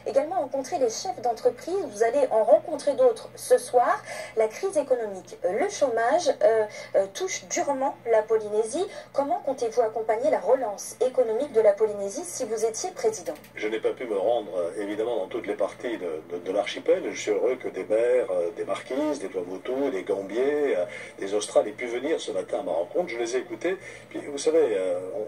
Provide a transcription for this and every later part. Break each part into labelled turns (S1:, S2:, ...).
S1: également rencontré les chefs d'entreprise. Vous allez en rencontrer d'autres ce soir. La crise économique, le chômage touche durement la Polynésie. Comment comptez-vous accompagner la relance économique de la Polynésie si vous étiez président?
S2: Je n'ai pas pu me rendre évidemment dans toutes les parties de l'archipel. Je suis heureux que des maires, des marquises, des Tuamotu, des Gambier, des Australes aient pu venir ce matin à ma rencontre. Je les ai écoutés. Puis, vous savez,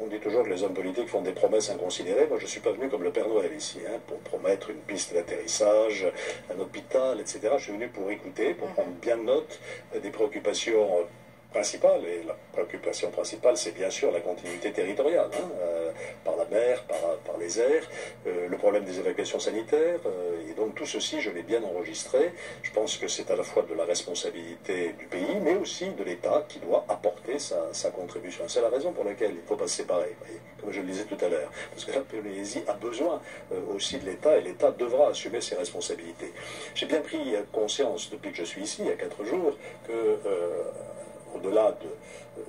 S2: on dit toujours que les hommes politiques font des promesses inconsidérées. Moi, je ne suis pas venu comme le Père Noël ici, pour promettre une piste d'atterrissage, un hôpital, etc. Je suis venu pour écouter, pour prendre bien note des préoccupations principale, et la préoccupation principale, c'est bien sûr la continuité territoriale, par la mer, par les airs, le problème des évacuations sanitaires, et donc tout ceci, je l'ai bien enregistré. Je pense que c'est à la fois de la responsabilité du pays, mais aussi de l'État qui doit apporter sa contribution. C'est la raison pour laquelle il ne faut pas se séparer, voyez, comme je le disais tout à l'heure, parce que la Polynésie a besoin aussi de l'État, et l'État devra assumer ses responsabilités. J'ai bien pris conscience, depuis que je suis ici, il y a 4 jours, que au-delà de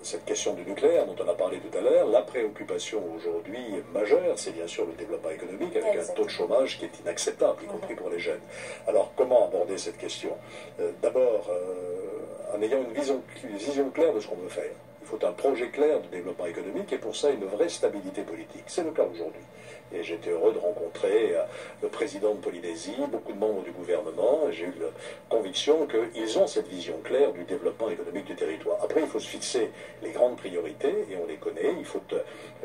S2: cette question du nucléaire dont on a parlé tout à l'heure, la préoccupation aujourd'hui majeure, c'est bien sûr le développement économique avec un taux de chômage qui est inacceptable, y compris pour les jeunes. Alors comment aborder cette question? D'abord, en ayant une vision claire de ce qu'on veut faire. Il faut un projet clair de développement économique et pour ça une vraie stabilité politique. C'est le cas aujourd'hui. Et j'étais heureux de rencontrer le président de Polynésie, beaucoup de membres du gouvernement. J'ai eu la conviction qu'ils ont cette vision claire du développement économique du territoire. Après, il faut se fixer les grandes priorités, et on les connaît. Il faut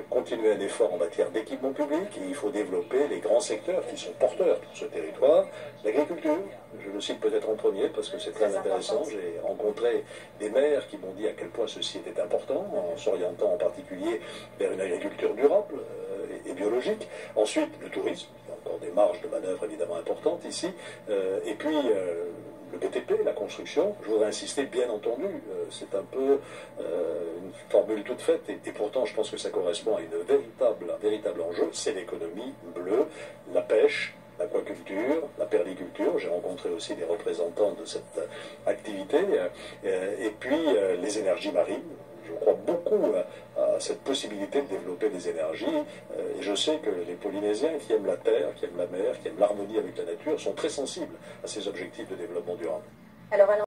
S2: continuer un effort en matière d'équipement public, et il faut développer les grands secteurs qui sont porteurs pour ce territoire. L'agriculture, je le cite peut-être en premier parce que c'est très intéressant. J'ai rencontré des maires qui m'ont dit à quel point ceci était important, en s'orientant en particulier vers une agriculture durable et biologique. Ensuite, le tourisme, il y a encore des marges de manœuvre évidemment importantes ici. Et puis, le BTP, la construction, je voudrais insister, bien entendu, c'est un peu une formule toute faite, et pourtant je pense que ça correspond à un véritable enjeu, c'est l'économie bleue, la pêche, l'aquaculture, la perliculture. J'ai rencontré aussi des représentants de cette activité, et puis les énergies marines. Je crois beaucoup à cette possibilité de développer des énergies, et je sais que les Polynésiens qui aiment la terre, qui aiment la mer, qui aiment l'harmonie avec la nature, sont très sensibles à ces objectifs de développement durable.
S1: Alors,